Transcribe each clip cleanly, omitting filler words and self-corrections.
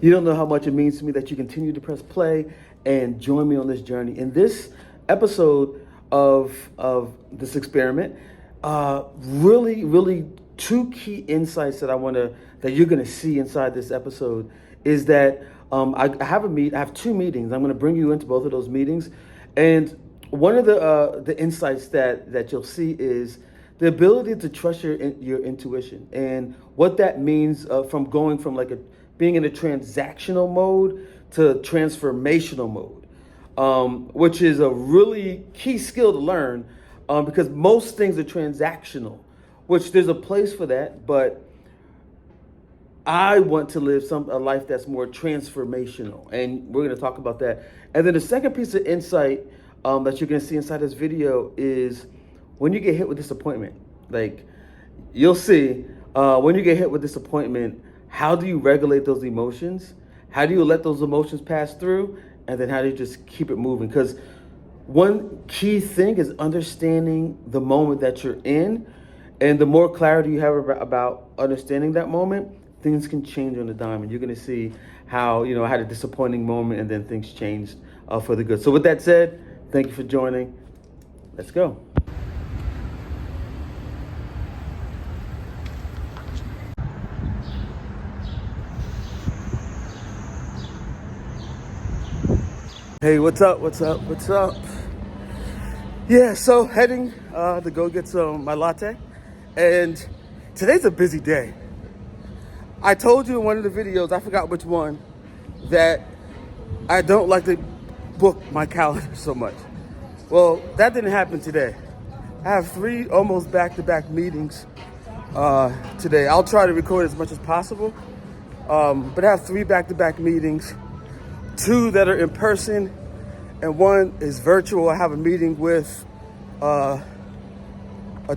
You don't know how much it means to me that you continue to press play and join me on this journey. In this episode of this experiment, really two key insights that that you're gonna see inside this episode is that I have two meetings. I'm gonna bring you into both of those meetings, and one of the insights that you'll see is the ability to trust your intuition and what that means from going from being in a transactional mode to transformational mode, which is a really key skill to learn because most things are transactional, which there's a place for that, but I want to live a life that's more transformational, and we're going to talk about that. And then the second piece of insight that you're going to see inside this video is when you get hit with disappointment. Like you'll see when you get hit with disappointment, how do you regulate those emotions? How do you let those emotions pass through? And then how do you just keep it moving? Because one key thing is understanding the moment that you're in. And the more clarity you have about understanding that moment, things can change on a dime. And you're going to see how, I had a disappointing moment and then things changed for the good. So with that said, thank you for joining. Let's go. Hey, what's up? Yeah, so heading to go get my latte. And today's a busy day. I told you in one of the videos, I forgot which one, that I don't like to book my calendar so much. Well, that didn't happen today. I have 3 almost back-to-back meetings today. I'll try to record as much as possible, but I have 3 back-to-back meetings. 2 that are in person, and 1 is virtual. I have a meeting with a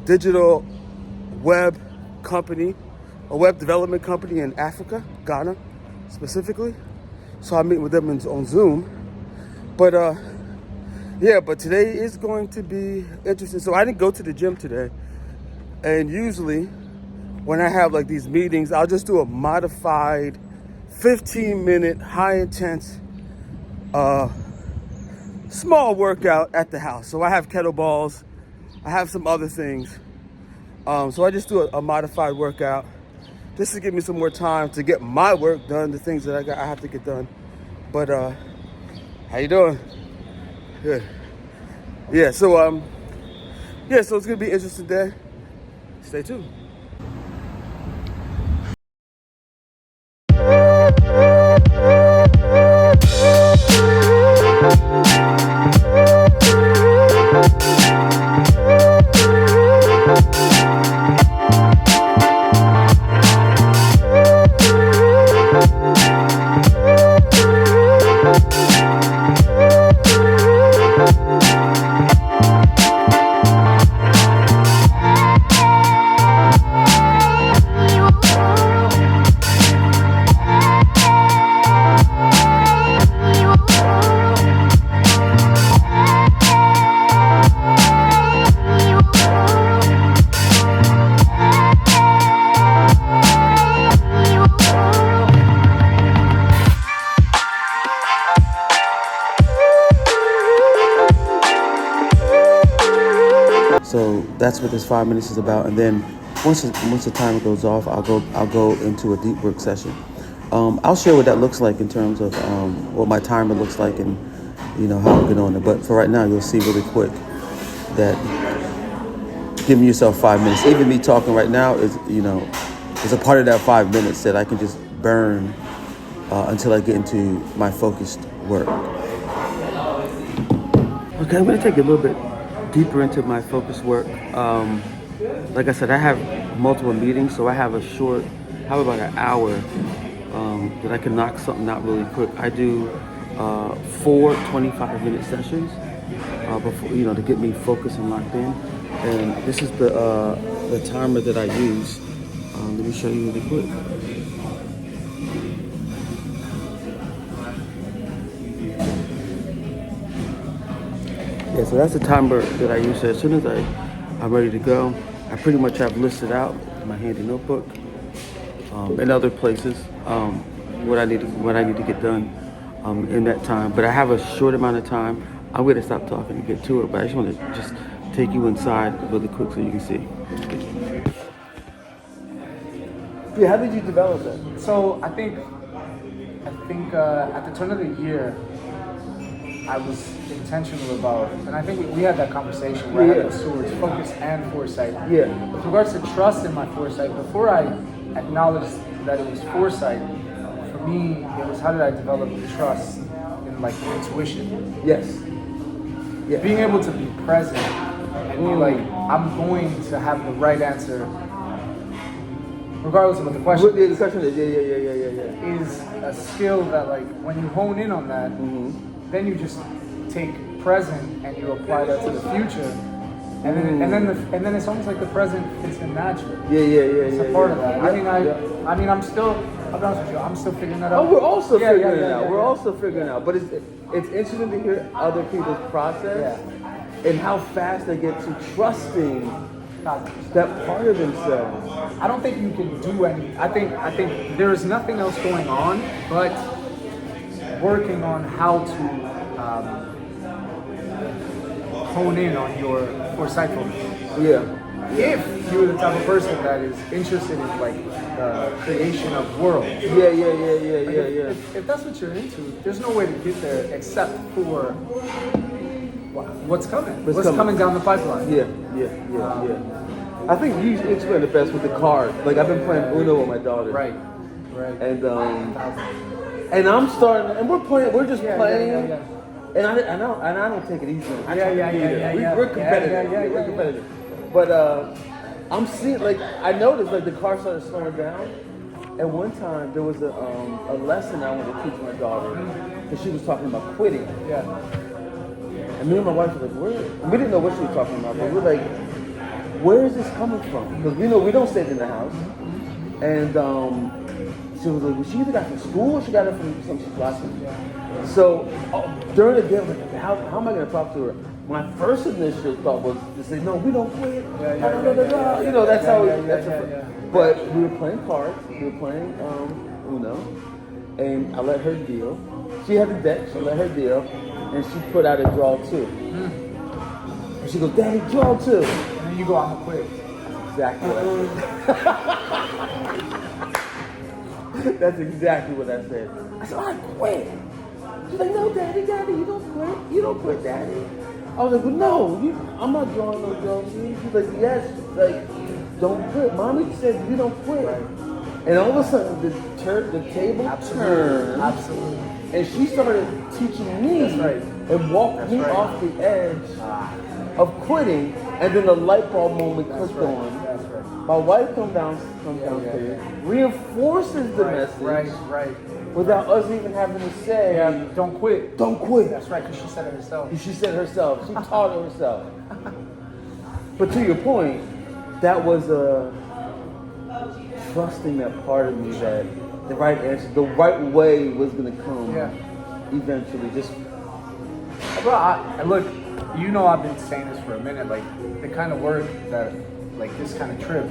digital web company, a web development company in Africa, Ghana specifically. So I'm meeting with them on Zoom. But but today is going to be interesting. So I didn't go to the gym today. And usually when I have like these meetings, I'll just do a modified 15-minute high intense small workout at the house. So I have kettlebells, I have some other things. So I just do a modified workout just to give me some more time to get my work done, the things that I have to get done. But how you doing? Good. Yeah, so so it's gonna be an interesting day. Stay tuned. So that's what this 5 minutes is about, and then once the timer goes off, I'll go into a deep work session. I'll share what that looks like in terms of what my timer looks like and how I'm getting on it. But for right now, you'll see really quick that giving yourself 5 minutes, even me talking right now, is a part of that 5 minutes that I can just burn until I get into my focused work. Okay, I'm going to take a little bit deeper into my focus work. Like I said, I have multiple meetings, so I have about an hour that I can knock something out really quick. I do 4 25-minute sessions before, to get me focused and locked in. And this is the timer that I use. Let me show you really quick. Yeah, so that's the timer that I use. So as soon as I'm ready to go, I pretty much have listed out my handy notebook and other places what I need to get done in that time. But I have a short amount of time. I'm going to stop talking and get to it. But I just want to just take you inside really quick so you can see. Yeah, how did you develop that? So I think at the turn of the year, I was intentional about, and I think we had that conversation where I had those swords, focus and foresight. Yeah. With regards to trust in my foresight, before I acknowledged that it was foresight, for me, it was how did I develop trust in like intuition. Yes. Yeah. Being able to be present and be like, I'm going to have the right answer regardless of what the question is. The question is, yeah. Is a skill that like when you hone in on that, then you just take present and you apply that to the future, and then it's almost like the present fits in naturally. It's a part of that. I mean, I'm still. I'll be honest with you, I'm still figuring that out. Oh, we're also figuring it out. We're also figuring it out. But it's interesting to hear other people's process and how fast they get to trusting that part of themselves. I don't think you can do any. I think there is nothing else going on but working on how to hone in on your foresightfulness. Yeah. If you're the type of person that is interested in like the creation of worlds. If that's what you're into, there's no way to get there except for what's coming. What's coming down the pipeline. Yeah. I think you explain it best with the cards. Like I've been playing Uno with my daughter. Right. And I'm starting, and we're just playing. And I don't take it easy. We're competitive. We're competitive. But I'm seeing, like, I noticed, like, the car started slowing down. And one time, there was a lesson I wanted to teach my daughter. Because she was talking about quitting. Yeah. And me and my wife were like, we didn't know what she was talking about. But we're like, where is this coming from? Because we know we don't stay in the house. And she was like, well, she either got it from school or she got it from some classes. So during the day, I was like, how am I going to talk to her? My first initial thought was to say, no, we don't quit. You know, that's how. But we were playing cards. We were playing Uno, and I let her deal. She had the deck. So I let her deal, and she put out a draw two. And she goes, Daddy, draw two. And then you go, I'm gonna quit. Exactly. That's exactly what I said. I said, I quit. She's like, no, Daddy, you don't quit. You don't quit, Daddy. I was like, well, no, I'm not drawing no draws. She's like, yes, like, don't quit. Mommy said you don't quit. Right. And all of a sudden, the table turned. Absolutely. And she started teaching me and walked me off the edge of quitting. And then the light bulb moment clicked on. That's right. My wife comes downstairs, reinforces the message. Right. Without us even having to say, don't quit. Don't quit. That's right, because she said it herself. She said it herself. She taught it herself. But to your point, that was trusting that part of me that the right answer, the right way was going to come eventually. Just. Well, look, you know I've been saying this for a minute. Like, the kind of work that, like, this kind of trip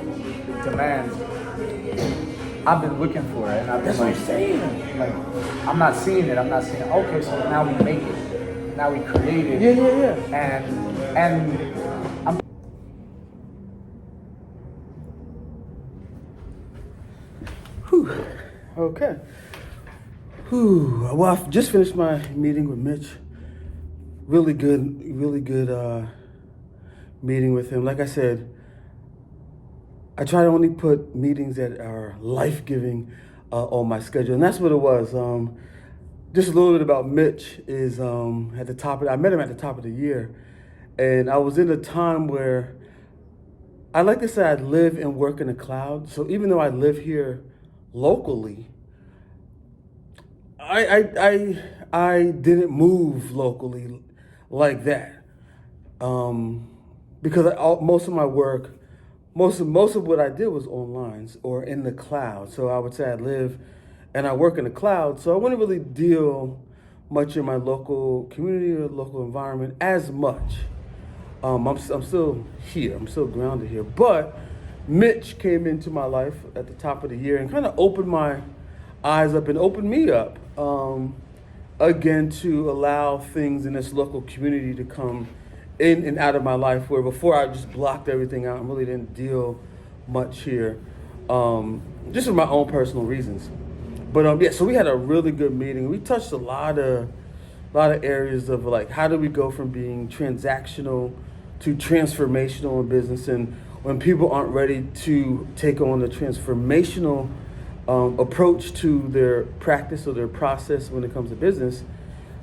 demands, I've been looking for it, and I've been like, I'm not seeing it. Okay, so now we make it. Now we create it. Yeah. And I'm. Whew. Okay. Whew. Well, I just finished my meeting with Mitch. Really good meeting with him. Like I said, I try to only put meetings that are life-giving on my schedule, and that's what it was. Just a little bit about Mitch is at the top of. I met him at the top of the year, and I was in a time where I like to say I live and work in the cloud. So even though I live here locally, I didn't move locally like that because most of my work. Most of what I did was online or in the cloud. So I would say I live and I work in the cloud. So I wouldn't really deal much in my local community or local environment as much. I'm still here. I'm still grounded here. But Mitch came into my life at the top of the year and kind of opened my eyes up and opened me up, again, to allow things in this local community to come in and out of my life, where before I just blocked everything out and really didn't deal much here, just for my own personal reasons. But yeah, so we had a really good meeting. We touched a lot of areas of like, how do we go from being transactional to transformational in business, and when people aren't ready to take on the transformational approach to their practice or their process when it comes to business,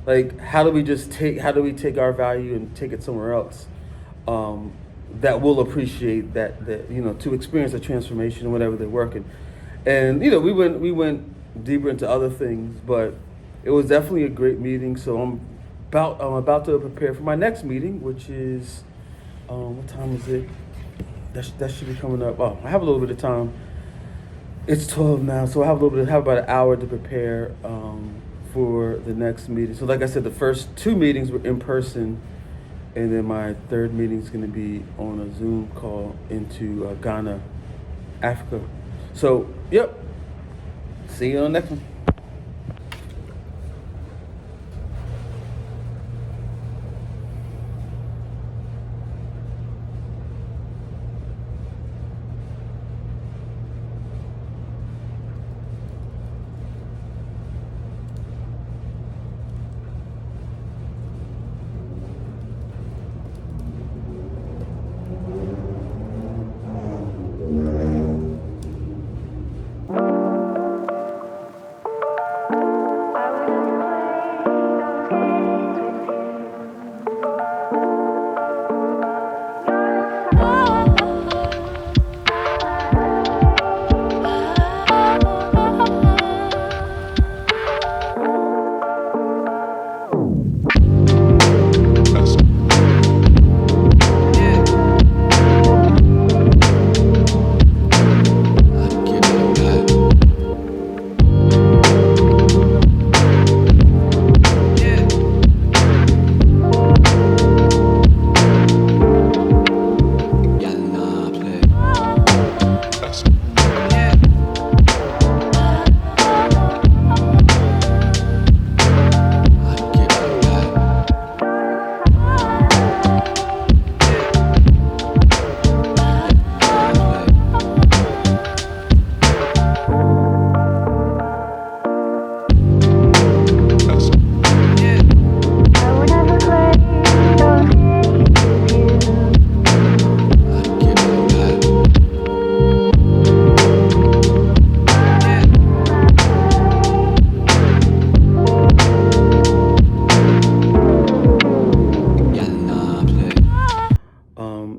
like how do we take our value and take it somewhere else, that will appreciate that to experience a transformation whenever they're working. And we went deeper into other things, but it was definitely a great meeting. So I'm about to prepare for my next meeting, which is what time is it? That should be coming up. Oh, I have a little bit of time. It's 12 now, so I have about an hour to prepare for the next meeting. So like I said, the first 2 meetings were in person, and then my third meeting is going to be on a Zoom call into Ghana, Africa. So, yep. See you on the next one.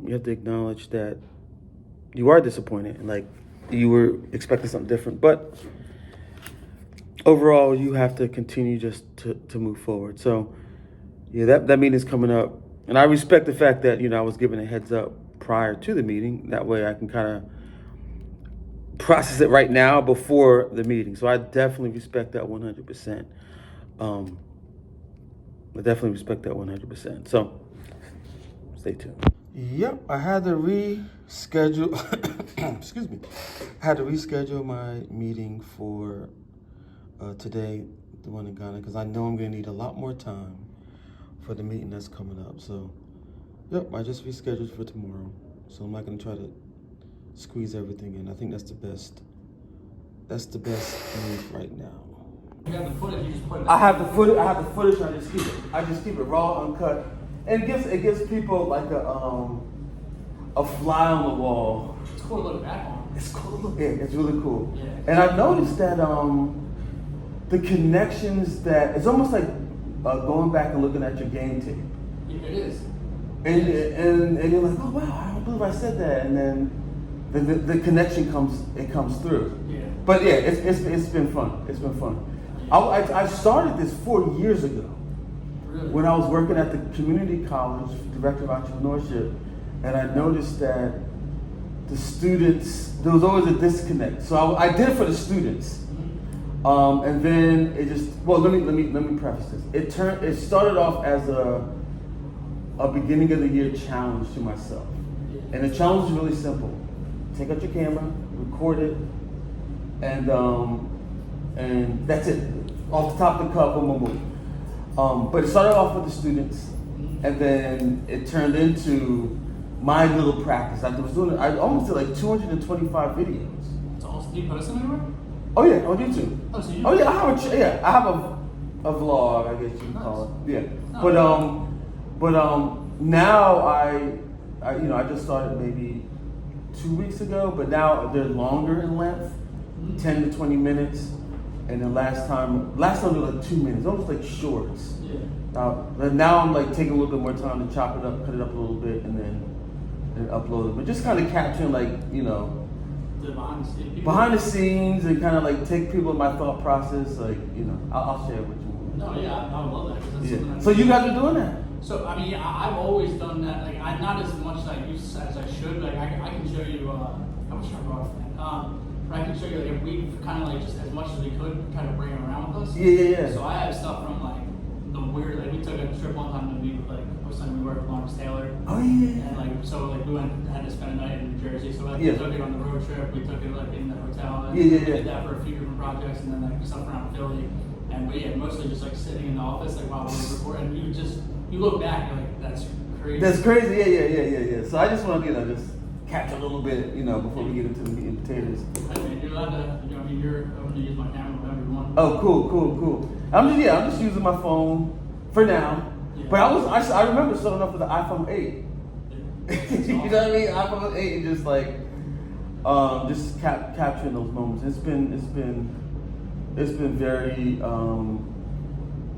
You have to acknowledge that you are disappointed and like you were expecting something different, but overall you have to continue just to move forward. So yeah, that meeting is coming up, and I respect the fact that I was given a heads up prior to the meeting. That way I can kind of process it right now before the meeting. So I definitely respect that 100%. I definitely respect that 100%. So stay tuned. Yep, I had to reschedule. Excuse me. I had to reschedule my meeting for today, the one in Ghana, because I know I'm going to need a lot more time for the meeting that's coming up. So, yep, I just rescheduled for tomorrow. So I'm not going to try to squeeze everything in. I think that's the best. That's the best move right now. You have the footage. You just put it. I have the footage. I just keep it raw, uncut, and it gives people like a fly on the wall. It's cool to look back on. It's cool. Yeah, it's really cool. Yeah. And I've noticed that the connections that it's almost like going back and looking at your game tape. Yeah, it is. And you're like, oh wow, I don't believe I said that, and then the connection comes through. Yeah. But yeah, it's been fun. It's been fun. I started this 4 years ago. Really? When I was working at the community college, director of entrepreneurship, and I noticed that the students, there was always a disconnect. So I did it for the students. And then it just, well, let me preface this. It started off as a beginning of the year challenge to myself. And the challenge is really simple. Take out your camera, record it, and and that's it. Off the top of the cup, boom, boom, boom. But it started off with the students, and then it turned into my little practice. I almost did like 225 videos. So also, do you post them anywhere? Oh yeah, on YouTube. Oh, so you? Oh yeah, I have a vlog, I guess you can call it. Yeah, Oh, but now I just started maybe 2 weeks ago, but now they're longer in length, 10 to 20 minutes, and then last time they were like 2 minutes, almost like shorts. Yeah. Now I'm like taking a little bit more time to chop it up, cut it up a little bit, and then upload it. But just kind of capturing The behind the scenes and kind of like take people in my thought process. I'll share it with you. No, yeah, I would love that. 'Cause that's something Yeah. So you guys are doing that? So I mean, yeah, I've always done that. Like, I not as much as I should. Like, I can show you. I was trying to go off. But I can show you like we kind of like just as much as we could try to bring it around with us. Yeah. So I have stuff from like the weird. Like we took a trip one time to meet with we worked with Lawrence Taylor. Oh yeah. And we had to spend a night in New Jersey. So we took it on the road trip. We took it like in the hotel. And we did that for a few different projects, and then like stuff around Philly. And we mostly just like sitting in the office like while we were recording. And you look back, you're like, that's crazy. That's crazy. Yeah. So I just want to just catch a little bit, before we get into the meat and potatoes. I mean, you're allowed to. You're open to use my camera whenever you want. Oh, cool. I'm just using my phone for now. Yeah. But I remember starting off with the iPhone 8. Awesome. You know what I mean? iPhone 8 and just capturing those moments. It's been very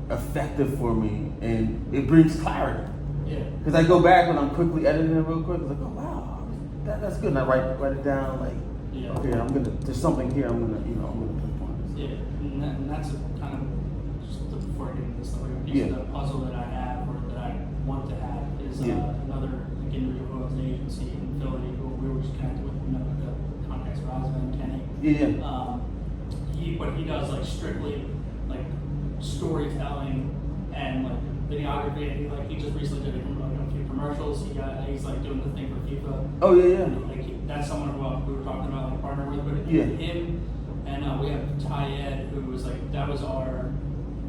effective for me, and it brings clarity. Yeah. Because I go back when I'm quickly editing it real quick. It's like, oh wow, that's good. And I write it down. Like, Yeah. okay, there's something here. I'm gonna pinpoint this. Yeah, and that's a kind of just before I get into this, like a piece Yeah. of the puzzle that I have or that I want to have is another like, individual who owns an agency in Philly who we were just connected with, the contacts Rosa and Kenny. Yeah. He does like strictly like storytelling and like videography, and he just recently did a few commercials. He's like doing the thing for FIFA. Oh yeah. Like that's someone who we were talking about like partner with, but Yeah. him and we have Ty Ed, who was that was our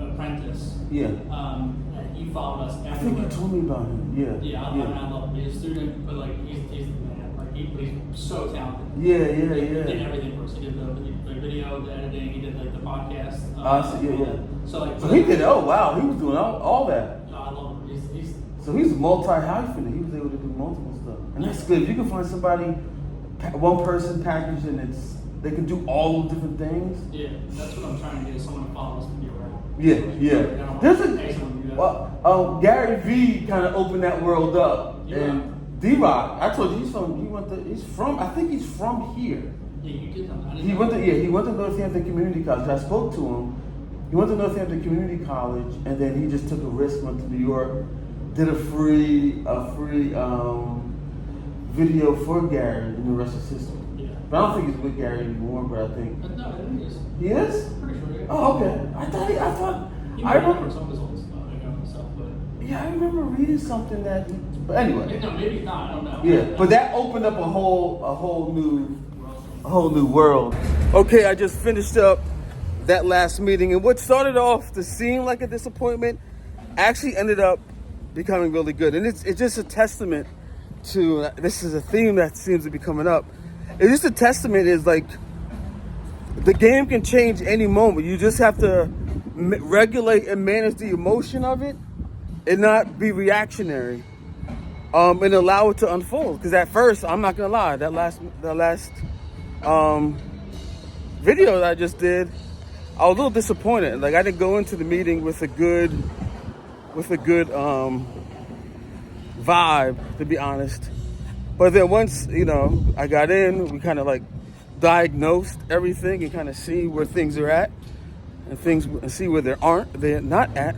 apprentice. Yeah. And he followed us I think you everywhere. told me about him. Yeah. Yeah, I love him. He's a student, but like he's the man. Like he's so talented. Yeah. He did everything for us. He did the video, the editing. He did like the podcast. So he did. Oh wow, he was doing all that. I love him. He's So he's multi-hyphenate. He was able to do multiple stuff, and that's good. If you can find somebody, one person packaged, and they can do all the different things. Yeah, that's what I'm trying to get. Is someone to follow us and be around. Yeah. There's Gary V kind of opened that world up, and D-Rock. I told you I think he's from here. Yeah, you did that. He went to Northampton Community College. I spoke to him. He went to Northampton Community College, and then he just took a risk, went to New York, did a free video for Gary, and the rest is history. Yeah. But I don't think he's with Gary anymore. But I think But no, I think he's he is. pretty sure. Yeah. Oh, okay. I remember. Some of his old stuff, but Yeah, I remember reading something that. But anyway. no, maybe not. I don't know. Yeah, but that opened up a whole new world. Okay, I just finished up that last meeting, and what started off to seem like a disappointment actually ended up becoming really good. And it's just a testament to, this is a theme that seems to be coming up. It's just a testament is like the game can change any moment. You just have to regulate and manage the emotion of it and not be reactionary. And allow it to unfold. Because at first, I'm not gonna lie, the last video that I just did, I was a little disappointed. Like I didn't go into the meeting with a good vibe, to be honest. But then once I got in, we kind of like diagnosed everything and kind of see where things are at and see where they're not at.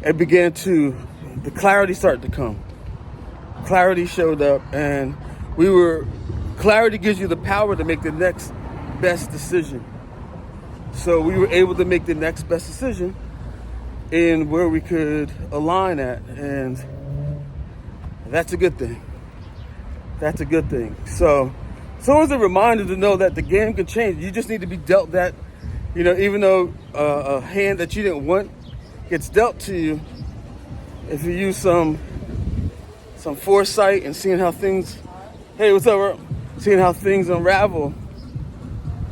It began the clarity started to come. Clarity showed up, and clarity gives you the power to make the next best decision. So we were able to make the next best decision in where we could align at, and that's a good thing. That's a good thing. So it's a reminder to know that the game can change. You just need to be dealt that Even though a hand that you didn't want gets dealt to you, if you use some foresight and seeing how things, hey, what's up, bro? Seeing how things unravel,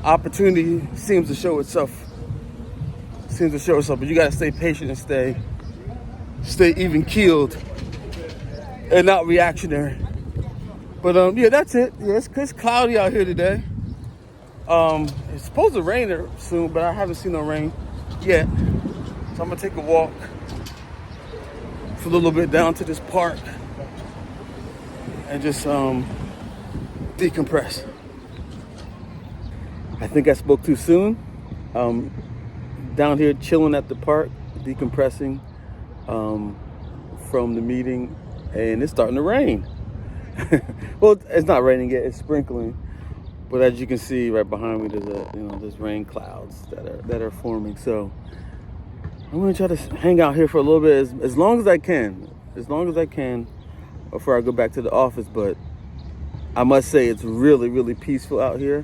opportunity seems to show itself. But you gotta stay patient and stay even keeled and not reactionary. But yeah, that's it. Yeah, it's cloudy out here today. It's supposed to rain there soon, but I haven't seen no rain yet. So I'm gonna take a walk for a little bit down to this park and just decompress. I think I spoke too soon. Down here chilling at the park, decompressing from the meeting, and it's starting to rain. Well, it's not raining yet; it's sprinkling. But as you can see right behind me, there's rain clouds that are forming. So I'm gonna try to hang out here for a little bit as long as I can, before I go back to the office. But I must say it's really, really peaceful out here.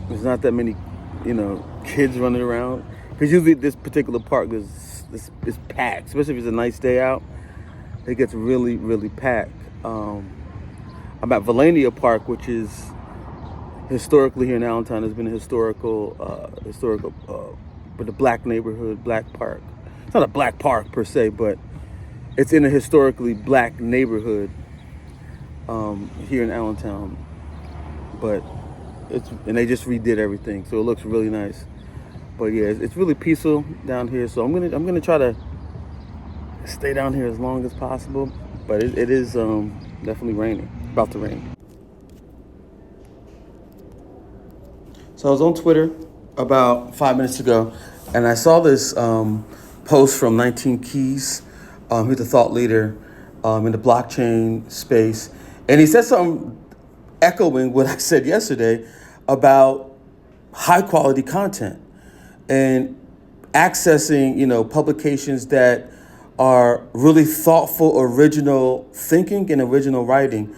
There's not that many, kids running around. Because usually this particular park is packed, especially if it's a nice day out. It gets really, really packed. I'm at Valania Park, which is historically here in Allentown has been a historical, but a black neighborhood, black park. It's not a black park per se, but it's in a historically black neighborhood here in Allentown. But and they just redid everything, so it looks really nice. But yeah, it's really peaceful down here. So I'm gonna try to stay down here as long as possible. But it is definitely raining, about to rain. So I was on Twitter about 5 minutes ago, and I saw this post from 19 Keys, who's a thought leader in the blockchain space. And he said something echoing what I said yesterday about high quality content and accessing, publications that are really thoughtful, original thinking and original writing.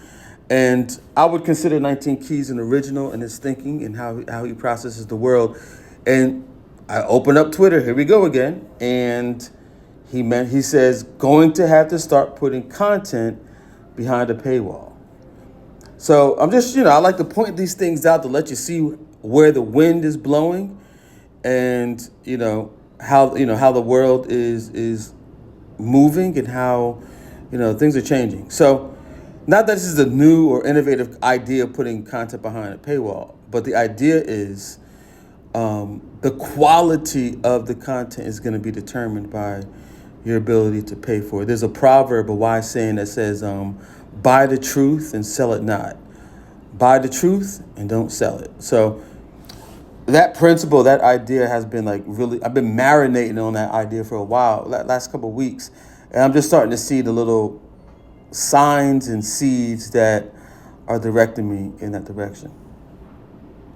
And I would consider 19 Keys an original in his thinking and how he processes the world. And I open up Twitter, here we go again, and he says going to have to start putting content behind a paywall. So I'm just, I like to point these things out to let you see where the wind is blowing, and how the world is moving and how things are changing. So not that this is a new or innovative idea of putting content behind a paywall, but the idea is the quality of the content is going to be determined by your ability to pay for it. There's a proverb, a wise saying that says, buy the truth and sell it not. Buy the truth and don't sell it. So that principle, that idea has been I've been marinating on that idea for a while, last couple of weeks. And I'm just starting to see the little signs and seeds that are directing me in that direction.